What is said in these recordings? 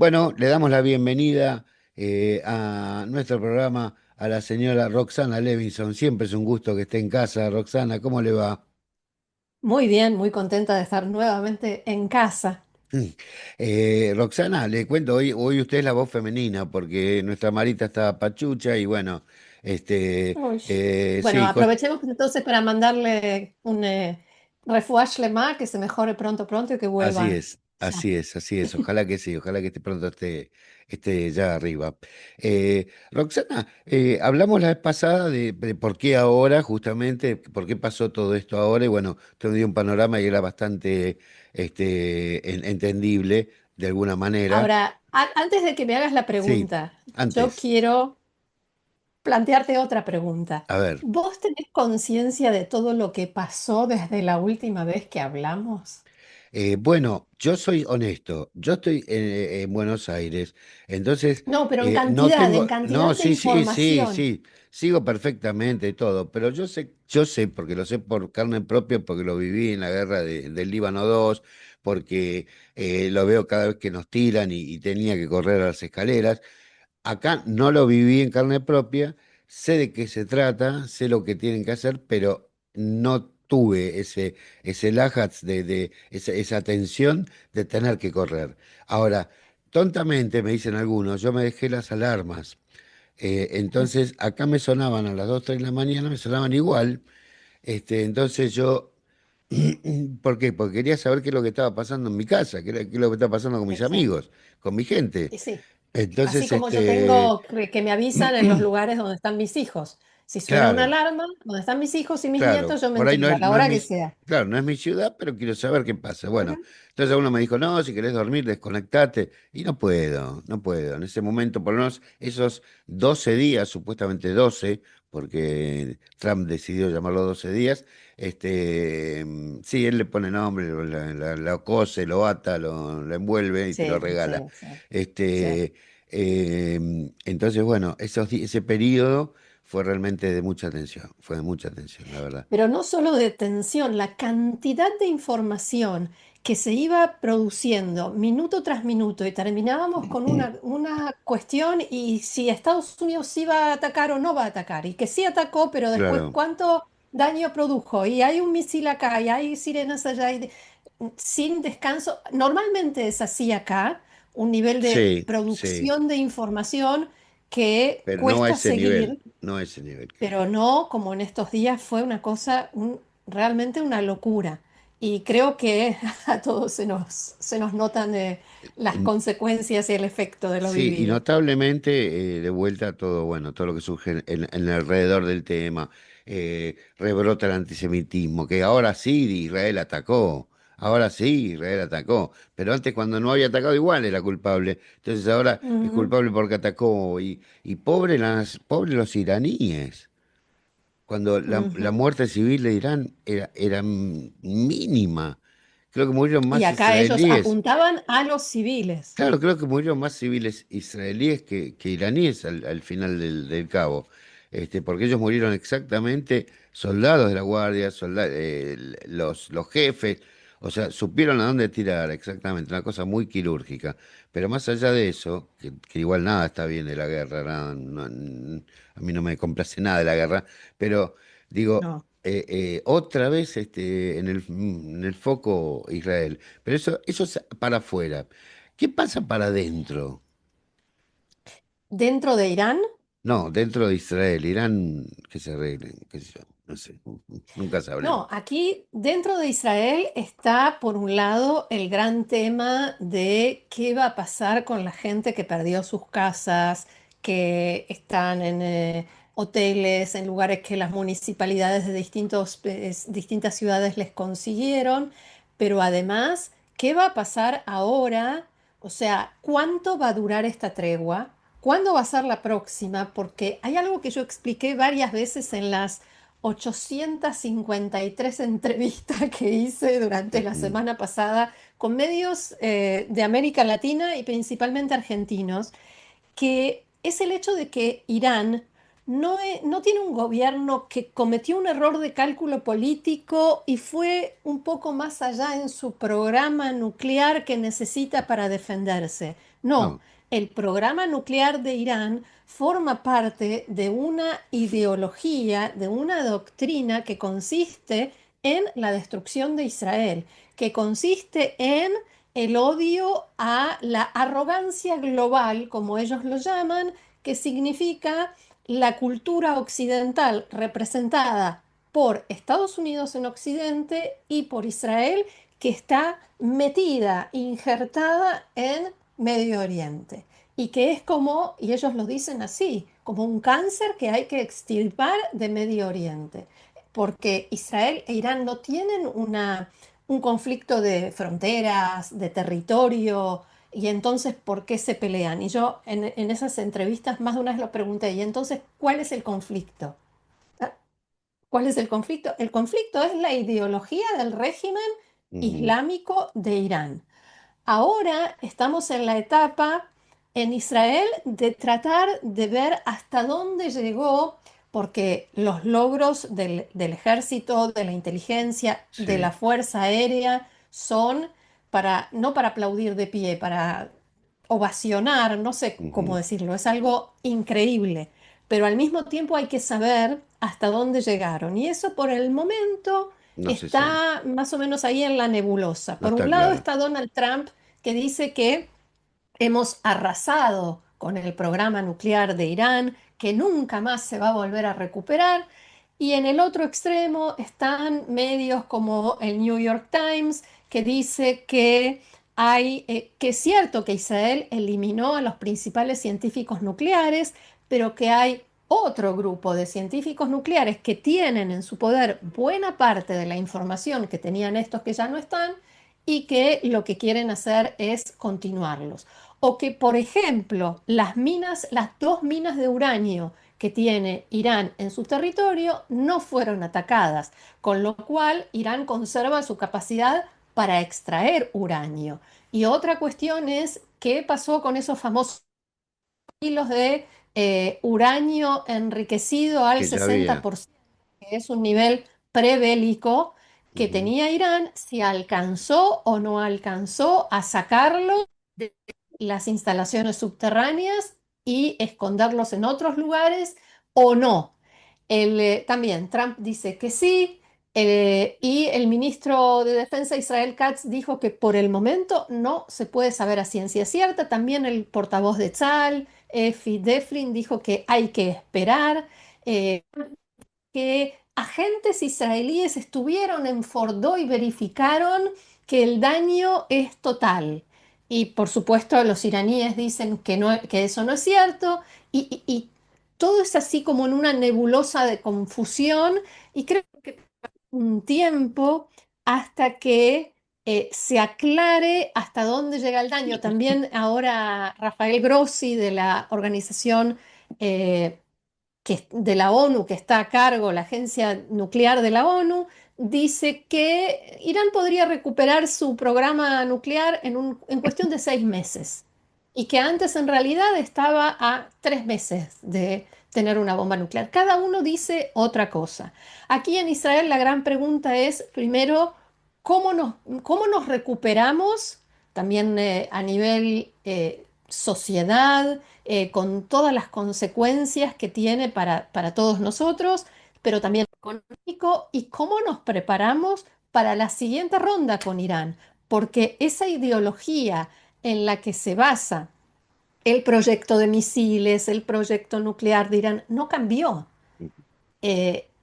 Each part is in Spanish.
Bueno, le damos la bienvenida a nuestro programa a la señora Roxana Levinson. Siempre es un gusto que esté en casa. Roxana, ¿cómo le va? Muy bien, muy contenta de estar nuevamente en casa. Roxana, le cuento, hoy usted es la voz femenina porque nuestra Marita está pachucha y bueno, este, Uy. Bueno, sí, aprovechemos entonces para mandarle un refuash lema, que se mejore pronto, pronto y que así vuelva es, ya. así es, así es. Ojalá que sí, ojalá que esté pronto esté ya arriba. Roxana, hablamos la vez pasada de por qué ahora, justamente, por qué pasó todo esto ahora, y bueno, usted me dio un panorama y era bastante entendible de alguna manera. Ahora, antes de que me hagas la Sí, pregunta, yo antes, quiero plantearte otra pregunta. a ver. ¿Vos tenés conciencia de todo lo que pasó desde la última vez que hablamos? Bueno, yo soy honesto, yo estoy en Buenos Aires, entonces No, pero no en tengo, no, cantidad de sí, sí, sí, información. sí, sigo perfectamente y todo, pero yo sé, porque lo sé por carne propia, porque lo viví en la guerra del Líbano 2, porque lo veo cada vez que nos tiran y tenía que correr a las escaleras. Acá no lo viví en carne propia, sé de qué se trata, sé lo que tienen que hacer, pero no tuve ese lájaz de esa tensión de tener que correr. Ahora, tontamente me dicen algunos, yo me dejé las alarmas. Entonces, acá me sonaban a las 2 3 de la mañana, me sonaban igual. Entonces yo, ¿por qué? Porque quería saber qué es lo que estaba pasando en mi casa, qué es lo que estaba pasando con mis Exacto. amigos, con mi gente. Y sí. Así Entonces, como yo tengo que me avisan en los lugares donde están mis hijos. Si suena una claro, alarma, donde están mis hijos y mis claro, nietos, yo me por ahí entero a la no es hora que sea. claro, no es mi ciudad, pero quiero saber qué pasa. Bueno, Ujú. entonces uno me dijo, no, si querés dormir, desconectate. Y no puedo, no puedo. En ese momento, por lo menos esos 12 días, supuestamente 12, porque Trump decidió llamarlo 12 días, sí, él le pone nombre, lo cose, lo ata, lo envuelve y te lo Sí, sí, regala. sí, sí. Este, entonces, bueno, ese periodo fue realmente de mucha atención, fue de mucha atención, la verdad. Pero no solo de tensión, la cantidad de información que se iba produciendo minuto tras minuto y terminábamos con una cuestión y si Estados Unidos iba a atacar o no va a atacar y que sí atacó, pero después Claro, cuánto daño produjo y hay un misil acá y hay sirenas allá sin descanso. Normalmente es así acá, un nivel de sí, sí, producción de información que pero no a cuesta ese nivel, seguir, no a ese nivel. pero no como en estos días fue una cosa, realmente una locura. Y creo que a todos se nos notan las En- consecuencias y el efecto de lo Sí, y vivido. notablemente de vuelta todo, bueno, todo lo que surge en alrededor del tema, rebrota el antisemitismo, que ahora sí Israel atacó, ahora sí Israel atacó, pero antes cuando no había atacado igual era culpable, entonces ahora es Ujú, culpable porque atacó, y pobre los iraníes. Cuando la ujú. muerte civil de Irán era mínima. Creo que murieron Y más acá ellos israelíes. apuntaban a los civiles. Claro, creo que murieron más civiles israelíes que iraníes al final del cabo. Porque ellos murieron exactamente soldados de la guardia, los jefes, o sea, supieron a dónde tirar exactamente, una cosa muy quirúrgica. Pero más allá de eso, que igual nada está bien de la guerra, a mí no me complace nada de la guerra, pero digo, No. otra vez en el foco Israel. Pero eso es para afuera. ¿Qué pasa para adentro? Dentro de Irán, No, dentro de Israel, Irán, que se arreglen, qué sé yo, no sé, nunca sabremos. no, aquí dentro de Israel está por un lado el gran tema de qué va a pasar con la gente que perdió sus casas, que están en hoteles, en lugares que las municipalidades de distintas ciudades les consiguieron, pero además, ¿qué va a pasar ahora? O sea, ¿cuánto va a durar esta tregua? ¿Cuándo va a ser la próxima? Porque hay algo que yo expliqué varias veces en las 853 entrevistas que hice durante la Ujú. semana pasada con medios de América Latina y principalmente argentinos, que es el hecho de que Irán no tiene un gobierno que cometió un error de cálculo político y fue un poco más allá en su programa nuclear que necesita para defenderse. No, No, el programa nuclear de Irán forma parte de una ideología, de una doctrina que consiste en la destrucción de Israel, que consiste en el odio a la arrogancia global, como ellos lo llaman, que significa la cultura occidental representada por Estados Unidos en Occidente y por Israel, que está metida, injertada en Medio Oriente. Y que es como, y ellos lo dicen así, como un cáncer que hay que extirpar de Medio Oriente. Porque Israel e Irán no tienen un conflicto de fronteras, de territorio, y entonces, ¿por qué se pelean? Y yo en esas entrevistas más de una vez lo pregunté, y entonces, ¿cuál es el conflicto? Ah, ¿Cuál es el conflicto? El conflicto es la ideología del régimen ujú, islámico de Irán. Ahora estamos en la etapa en Israel de tratar de ver hasta dónde llegó, porque los logros del ejército, de la inteligencia, de la sí, fuerza aérea son para, no para aplaudir de pie, para ovacionar, no sé cómo ujú, decirlo, es algo increíble, pero al mismo tiempo hay que saber hasta dónde llegaron. Y eso por el momento no se sabe, está más o menos ahí en la nebulosa. no Por un está lado claro. está Donald Trump, que dice que hemos arrasado con el programa nuclear de Irán, que nunca más se va a volver a recuperar. Y en el otro extremo están medios como el New York Times, que dice que que es cierto que Israel eliminó a los principales científicos nucleares, pero que hay otro grupo de científicos nucleares que tienen en su poder buena parte de la información que tenían estos que ya no están y que lo que quieren hacer es continuarlos. O que, por ejemplo, las minas, las dos minas de uranio que tiene Irán en su territorio no fueron atacadas, con lo cual Irán conserva su capacidad para extraer uranio. Y otra cuestión es qué pasó con esos famosos kilos de uranio enriquecido al Que ya había. 60%, que es un nivel prebélico que Ujú, tenía Irán, si alcanzó o no alcanzó a sacarlo de las instalaciones subterráneas y esconderlos en otros lugares o no. También Trump dice que sí, y el ministro de Defensa Israel Katz dijo que por el momento no se puede saber a ciencia cierta. También el portavoz de Tzal, Efi Deflin, dijo que hay que esperar. eh, que agentes israelíes estuvieron en Fordo y verificaron que el daño es total. Y por supuesto los iraníes dicen que, no, que eso no es cierto y todo es así como en una nebulosa de confusión y creo que un tiempo hasta que se aclare hasta dónde llega el daño. También ahora Rafael Grossi de la organización de la ONU, que está a cargo, la agencia nuclear de la ONU, dice que Irán podría recuperar su programa nuclear en cuestión de 6 meses y que antes en realidad estaba a 3 meses de tener una bomba nuclear. Cada uno dice otra cosa. Aquí en Israel la gran pregunta es, primero, ¿cómo cómo nos recuperamos también a nivel sociedad? Con todas las consecuencias que tiene para todos nosotros, pero también económico, y cómo nos preparamos para la siguiente ronda con Irán, porque esa ideología en la que se basa el proyecto de misiles, el proyecto nuclear de Irán, no cambió.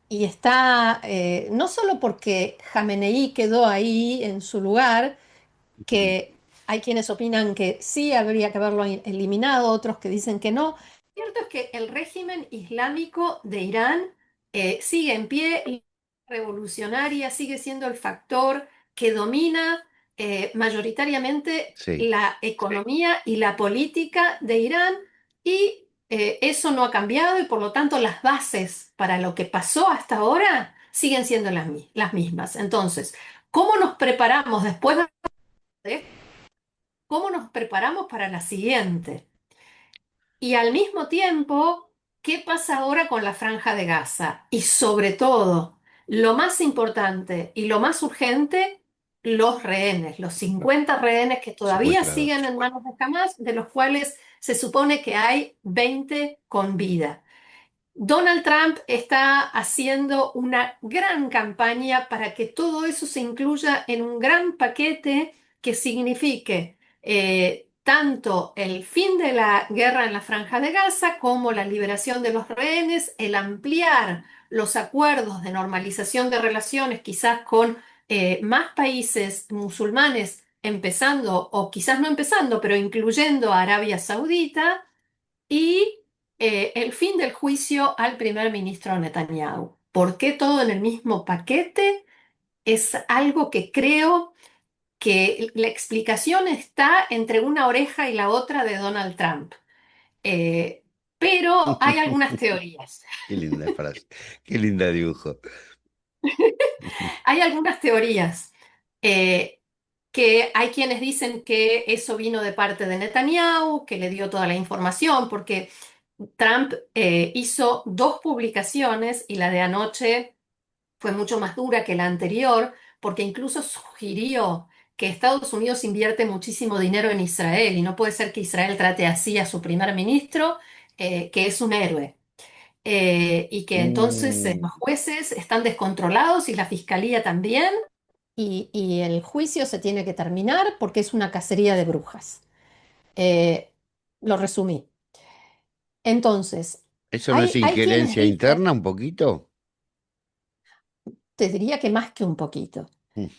Y está, no solo porque Jamenei quedó ahí en su lugar, ujú. que hay quienes opinan que sí habría que haberlo eliminado, otros que dicen que no. Cierto es que el régimen islámico de Irán sigue en pie, y revolucionaria, sigue siendo el factor que domina mayoritariamente Sí, la economía y la política de Irán y eso no ha cambiado y por lo tanto las bases para lo que pasó hasta ahora siguen siendo las mismas. Entonces, ¿cómo nos preparamos después de cómo nos preparamos para la siguiente? Y al mismo tiempo, ¿qué pasa ahora con la Franja de Gaza? Y sobre todo, lo más importante y lo más urgente, los rehenes, los 50 rehenes que todavía siguen Secuestrados. en manos de Hamas, de los cuales se supone que hay 20 con vida. Donald Trump está haciendo una gran campaña para que todo eso se incluya en un gran paquete que signifique tanto el fin de la guerra en la Franja de Gaza como la liberación de los rehenes, el ampliar los acuerdos de normalización de relaciones quizás con más países musulmanes, empezando o quizás no empezando, pero incluyendo a Arabia Saudita y el fin del juicio al primer ministro Netanyahu. ¿Por qué todo en el mismo paquete? Es algo que creo que la explicación está entre una oreja y la otra de Donald Trump. Eh, pero hay algunas teorías. Qué linda frase, qué linda dibujo. Hay algunas teorías eh, que hay quienes dicen que eso vino de parte de Netanyahu, que le dio toda la información, porque Trump hizo dos publicaciones y la de anoche fue mucho más dura que la anterior, porque incluso sugirió que Estados Unidos invierte muchísimo dinero en Israel y no puede ser que Israel trate así a su primer ministro, que es un héroe. Y que entonces Mm, los jueces están descontrolados y la fiscalía también, y el juicio se tiene que terminar porque es una cacería de brujas. Eh, lo resumí. Entonces, ¿Eso no es hay quienes injerencia dicen, interna un poquito? te diría que más que un poquito,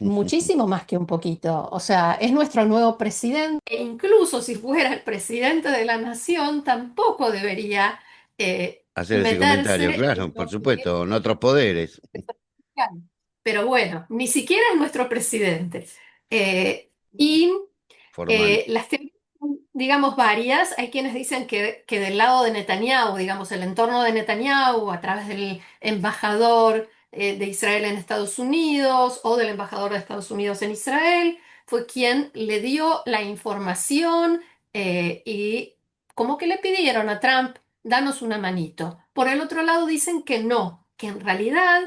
muchísimo más que un poquito. O sea, es nuestro nuevo presidente e incluso si fuera el presidente de la nación, tampoco debería Hacer ese comentario, meterse en claro, por lo que supuesto, en otros poderes. claro. Pero bueno, ni siquiera es nuestro presidente. Y Formal. las teorías son, digamos, varias. Hay quienes dicen que del lado de Netanyahu, digamos, el entorno de Netanyahu, a través del embajador de Israel en Estados Unidos o del embajador de Estados Unidos en Israel, fue quien le dio la información y como que le pidieron a Trump, danos una manito. Por el otro lado dicen que no, que en realidad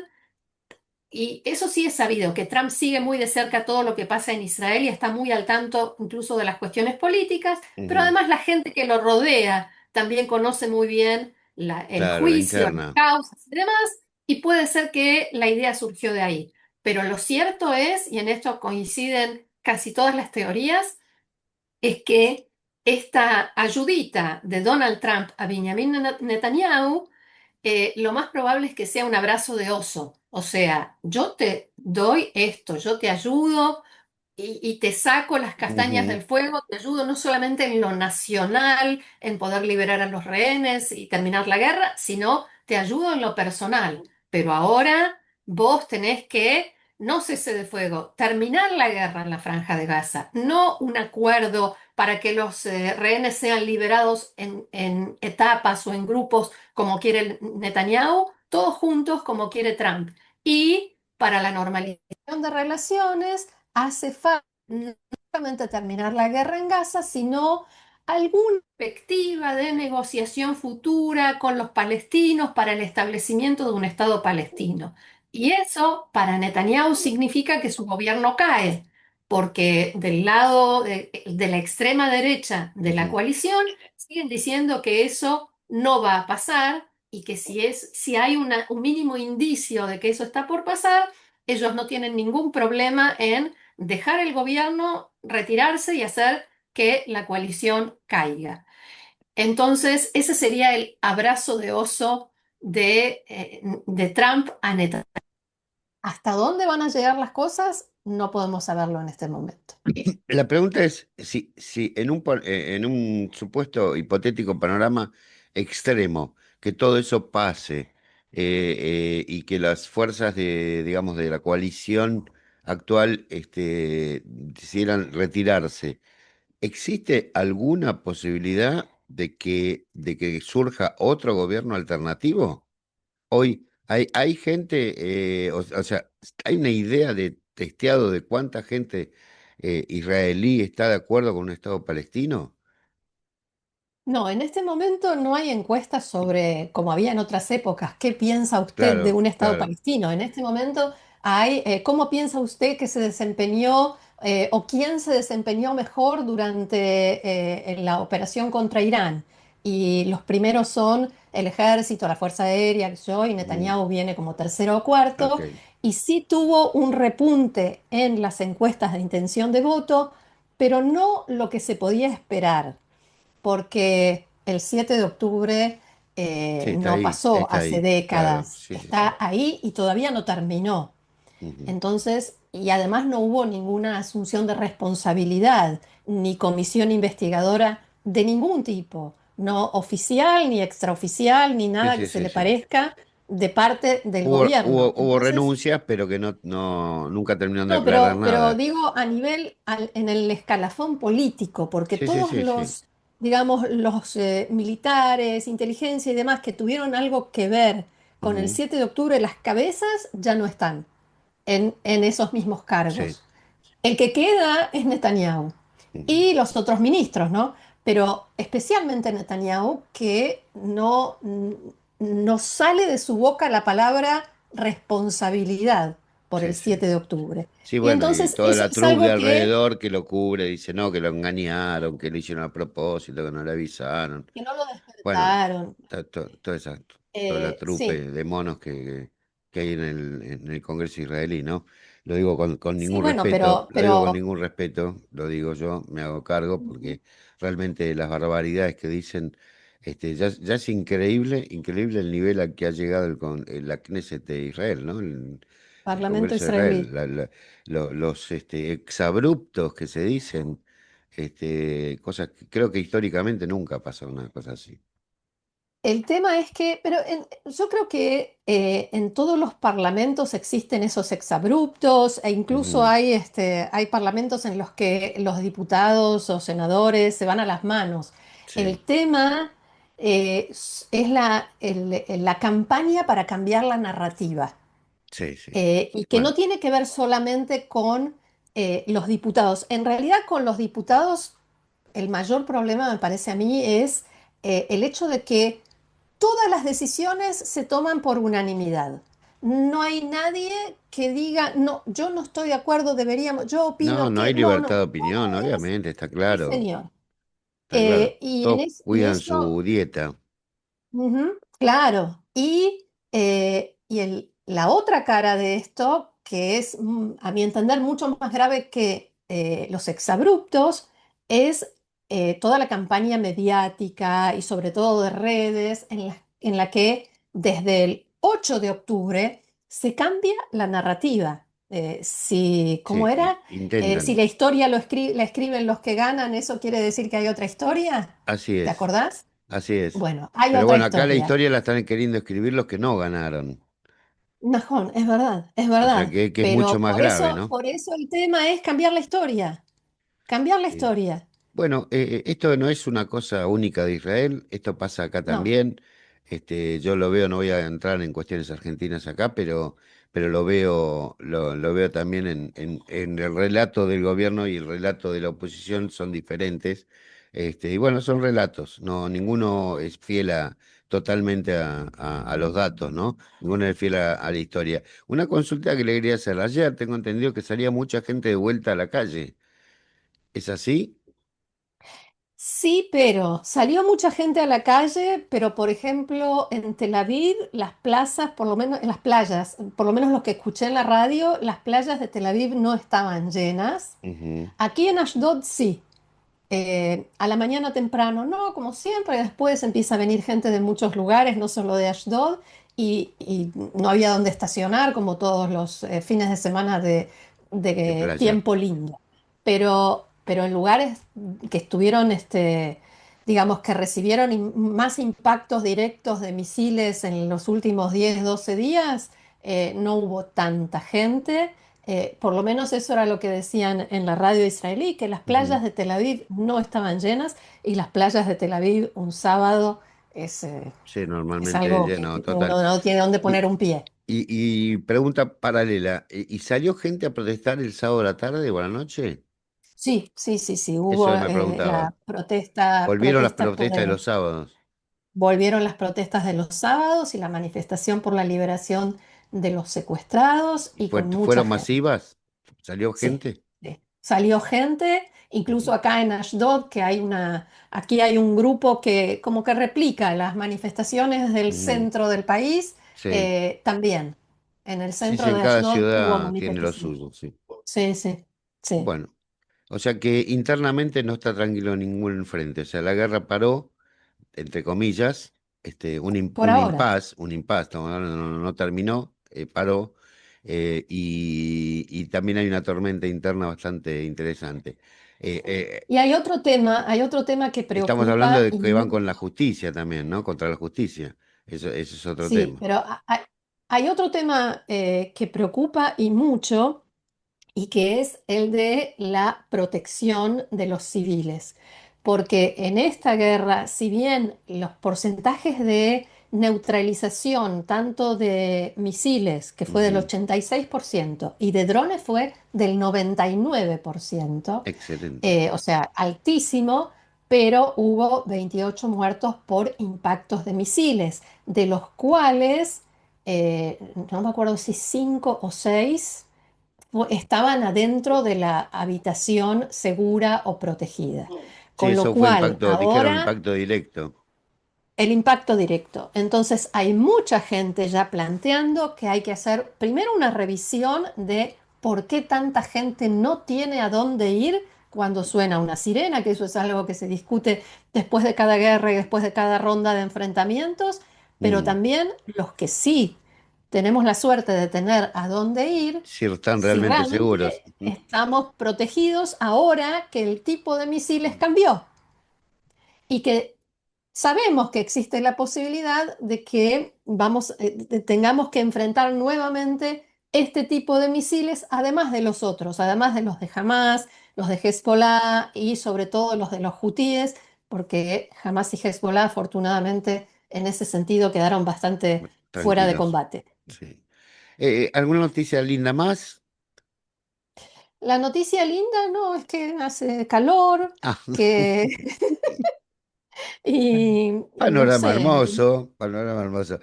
y eso sí es sabido, que Trump sigue muy de cerca todo lo que pasa en Israel y está muy al tanto incluso de las cuestiones políticas, pero Ujú. además la gente que lo rodea también conoce muy bien el Claro, la juicio, las interna. causas y demás, y puede ser que la idea surgió de ahí. Pero lo cierto es, y en esto coinciden casi todas las teorías, es que esta ayudita de Donald Trump a Benjamin Netanyahu lo más probable es que sea un abrazo de oso. O sea, yo te doy esto, yo te ayudo y te saco las castañas Ujú. del fuego, te ayudo no solamente en lo nacional, en poder liberar a los rehenes y terminar la guerra, sino te ayudo en lo personal. Pero ahora vos tenés que, no cese de fuego, terminar la guerra en la Franja de Gaza, no un acuerdo para que los rehenes sean liberados en etapas o en grupos como quiere Netanyahu, todos juntos como quiere Trump. Y para la normalización de relaciones hace falta no solamente terminar la guerra en Gaza, sino alguna perspectiva de negociación futura con los palestinos para el establecimiento de un Estado palestino. Y eso para Netanyahu significa que su gobierno cae, porque del lado de la extrema derecha de la Ujú. coalición siguen diciendo que eso no va a pasar y que si hay un mínimo indicio de que eso está por pasar, ellos no tienen ningún problema en dejar el gobierno, retirarse y hacer que la coalición caiga. Entonces, ese sería el abrazo de oso de Trump a Netanyahu. ¿Hasta dónde van a llegar las cosas? No podemos saberlo en este momento. La pregunta es si en un supuesto hipotético panorama extremo, que todo eso pase y que las fuerzas digamos, de la coalición actual decidieran retirarse, ¿existe alguna posibilidad de que surja otro gobierno alternativo? Hoy hay gente, o sea, hay una idea de testeado de cuánta gente israelí está de acuerdo con un Estado palestino. No, en este momento no hay encuestas sobre, como había en otras épocas, qué piensa usted de Claro, un Estado claro. palestino. En este momento ¿Cómo piensa usted que se desempeñó o quién se desempeñó mejor durante en la operación contra Irán? Y los primeros son el ejército, la Fuerza Aérea, qué sé yo, y Mm, Netanyahu viene como tercero o cuarto. ok. Y sí tuvo un repunte en las encuestas de intención de voto, pero no lo que se podía esperar, porque el 7 de octubre Sí, está no ahí, pasó está hace ahí. Claro, décadas, sí, sí, sí. está ahí y todavía no terminó. Ujú. Entonces, y además no hubo ninguna asunción de responsabilidad, ni comisión investigadora de ningún tipo, no oficial, ni extraoficial, ni Sí, nada que sí, se sí, le sí. parezca de parte del Hubo, gobierno. hubo Entonces, renuncias, pero que nunca terminaron de no, aclarar pero nada. digo a nivel, en el escalafón político, porque Sí, sí, todos sí, sí. los, digamos, los militares, inteligencia y demás que tuvieron algo que ver con el Ujú. 7 de octubre, las cabezas ya no están en esos mismos Sí. cargos. El que queda es Netanyahu Ujú. y los otros ministros, ¿no? Pero especialmente Netanyahu, que no sale de su boca la palabra responsabilidad por el Sí, sí. 7 de octubre. Sí, Y bueno, y entonces toda eso la es troupe de algo alrededor que lo cubre, dice no, que lo engañaron, que lo hicieron a propósito, que no le avisaron. que no lo Bueno, despertaron. toda toda la Sí, trupe de monos que hay en el Congreso israelí, ¿no? Lo digo con sí, ningún bueno, respeto, lo digo con pero ningún respeto, lo digo yo, me hago cargo, porque realmente las barbaridades que dicen, ya es increíble, increíble el nivel al que ha llegado la Knesset de Israel, ¿no? El Parlamento Congreso de Israel, israelí. los exabruptos que se dicen, cosas que creo que históricamente nunca pasó una cosa así. El tema es que, yo creo que en todos los parlamentos existen esos exabruptos e incluso Ujú. hay parlamentos en los que los diputados o senadores se van a las manos. Sí, El tema es la campaña para cambiar la narrativa sí, sí. y que no Bueno, tiene que ver solamente con los diputados. En realidad con los diputados el mayor problema me parece a mí es el hecho de que todas las decisiones se toman por unanimidad. No hay nadie que diga, no, yo no estoy de acuerdo, deberíamos, yo no, opino no que, hay no, libertad no, de todo opinión, es, obviamente, está sí, claro, señor. está claro. Todos Y cuidan eso, su dieta. ujú, claro. La otra cara de esto, que es, a mi entender, mucho más grave que los exabruptos, es toda la campaña mediática y sobre todo de redes en la que desde el 8 de octubre se cambia la narrativa. ¿Cómo Sí, era? Si intentan. la historia la escriben los que ganan, ¿eso quiere decir que hay otra historia? Así ¿Te es, acordás? así es. Bueno, hay Pero otra bueno, acá la historia. historia la están queriendo escribir los que no ganaron. Najón, es O sea verdad. que es mucho Pero más grave, ¿no? por eso el tema es cambiar la historia. Cambiar la Sí. historia. Bueno, esto no es una cosa única de Israel, esto pasa acá No. también. Yo lo veo, no voy a entrar en cuestiones argentinas acá, pero lo veo también en el relato del gobierno y el relato de la oposición son diferentes. Y bueno, son relatos, no, ninguno es fiel totalmente a los datos, ¿no? Ninguno es fiel a la historia. Una consulta que le quería hacer. Ayer tengo entendido que salía mucha gente de vuelta a la calle. ¿Es así? Sí, pero salió mucha gente a la calle, pero por ejemplo en Tel Aviv, las plazas, por lo menos en las playas, por lo menos lo que escuché en la radio, las playas de Tel Aviv no estaban llenas. Ujú. Aquí en Ashdod sí. A la mañana temprano, no, como siempre, después empieza a venir gente de muchos lugares, no solo de Ashdod, y no había donde estacionar, como todos los fines de semana De de playa. tiempo lindo. Pero en lugares que estuvieron, digamos, que recibieron más impactos directos de misiles en los últimos 10 12 días, no hubo tanta gente. Por lo menos eso era lo que decían en la radio israelí, que las Ujú. playas de Tel Aviv no estaban llenas y las playas de Tel Aviv un sábado es, eh, Sí, es normalmente algo lleno, que total. uno no tiene dónde poner Y, un pie. y pregunta paralela, ¿y salió gente a protestar el sábado a la tarde o a la noche? Sí, sí, sí, sí, hubo Eso me preguntaba. la protesta, ¿Volvieron las protesta por protestas de los sábados? volvieron las protestas de los sábados y la manifestación por la liberación de los secuestrados y con mucha ¿Fueron gente. masivas? ¿Salió Sí, gente? sí. Salió gente, incluso Ujú. acá en Ashdod, que aquí hay un grupo que como que replica las manifestaciones del Mm, centro del país, sí, también. En el sí, sí, centro en de cada Ashdod hubo ciudad tiene lo manifestaciones. suyo, sí. Sí, sí, sí. Bueno, o sea que internamente no está tranquilo ningún frente, o sea, la guerra paró, entre comillas, Por ahora. un impasse, no terminó, paró, y también hay una tormenta interna bastante interesante. Eh, Y hay otro tema que Estamos hablando preocupa de y que van con la justicia también, ¿no? Contra la justicia. Eso es otro sí, tema. pero hay otro tema que preocupa y mucho y que es el de la protección de los civiles. Porque en esta guerra, si bien los porcentajes de neutralización, tanto de misiles, que fue del Ujú. 86%, y de drones fue del 99%, Excelente. o sea, altísimo, pero hubo 28 muertos por impactos de misiles, de los cuales, no me acuerdo si 5 o 6 estaban adentro de la habitación segura o protegida. Sí, Con lo eso fue cual, impacto, dijeron ahora impacto directo. el impacto directo. Entonces, hay mucha gente ya planteando que hay que hacer primero una revisión de por qué tanta gente no tiene a dónde ir cuando suena una sirena, que eso es algo que se discute después de cada guerra y después de cada ronda de enfrentamientos, pero Mm. también los que sí tenemos la suerte de tener a dónde ir, Sí, están si realmente seguros. realmente estamos protegidos ahora que el tipo de misiles cambió y que sabemos que existe la posibilidad de que tengamos que enfrentar nuevamente este tipo de misiles, además de los otros, además de los de Hamas, los de Hezbollah y sobre todo los de los hutíes, porque Hamas y Hezbollah afortunadamente en ese sentido quedaron bastante fuera de Tranquilos. combate. Sí. ¿Alguna noticia linda más? La noticia linda, no, es que hace calor, Ah, que y no panorama sé. hermoso, panorama hermoso.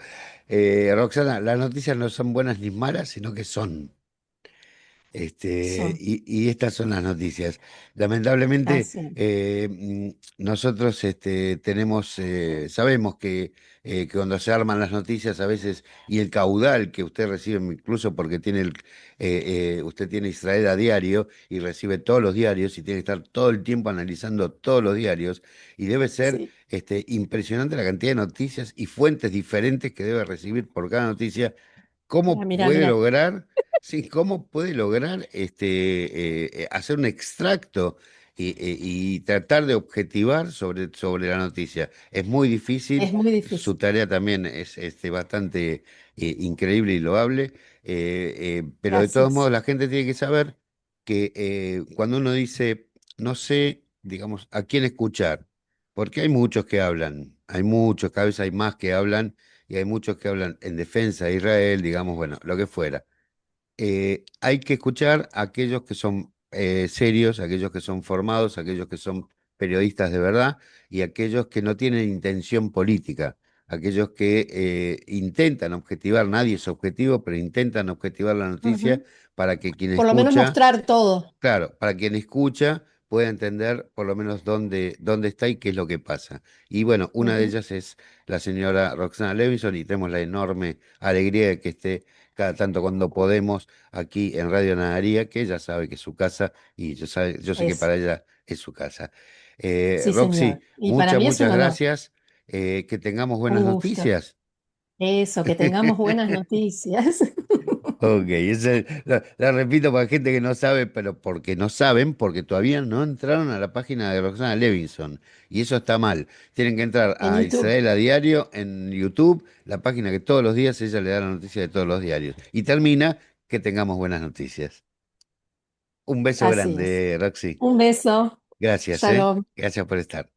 Roxana, las noticias no son buenas ni malas, sino que son. Son Y estas son las noticias. Lamentablemente, así. nosotros tenemos, sabemos que cuando se arman las noticias a veces, y el caudal que usted recibe, incluso porque usted tiene Israel a diario y recibe todos los diarios y tiene que estar todo el tiempo analizando todos los diarios, y debe ser Sí, impresionante la cantidad de noticias y fuentes diferentes que debe recibir por cada noticia. mira, ¿Cómo mira, puede mira. lograr? Sí, ¿cómo puede lograr hacer un extracto y tratar de objetivar sobre la noticia? Es muy difícil, Es muy su difícil. tarea también es bastante increíble y loable, pero de todos modos Gracias. la gente tiene que saber que cuando uno dice, no sé, digamos, a quién escuchar, porque hay muchos que hablan, hay muchos, cada vez hay más que hablan y hay muchos que hablan en defensa de Israel, digamos, bueno, lo que fuera. Hay que escuchar a aquellos que son serios, aquellos que son formados, aquellos que son periodistas de verdad y aquellos que no tienen intención política, aquellos que intentan objetivar, nadie es objetivo, pero intentan objetivar la noticia Ujú. para que quien Por lo menos escucha. mostrar todo. Claro, para quien escucha pueda entender por lo menos dónde está y qué es lo que pasa. Y bueno, una de Ujú. ellas es la señora Roxana Levinson y tenemos la enorme alegría de que esté cada tanto cuando podemos aquí en Radio Nadaría, que ella sabe que es su casa y yo sé que para Eso. ella es su casa. Sí, Roxy, señor. Y para muchas, mí es un muchas honor. gracias. Que tengamos Un buenas gusto. noticias. Eso, que tengamos buenas noticias. Ok, la repito para gente que no sabe, pero porque no saben, porque todavía no entraron a la página de Roxana Levinson. Y eso está mal. Tienen que entrar En a YouTube. Israel a diario en YouTube, la página que todos los días ella le da la noticia de todos los diarios. Y termina que tengamos buenas noticias. Un beso Así es. grande, Roxy. Un beso. Gracias, ¿eh? Shalom. Gracias por estar.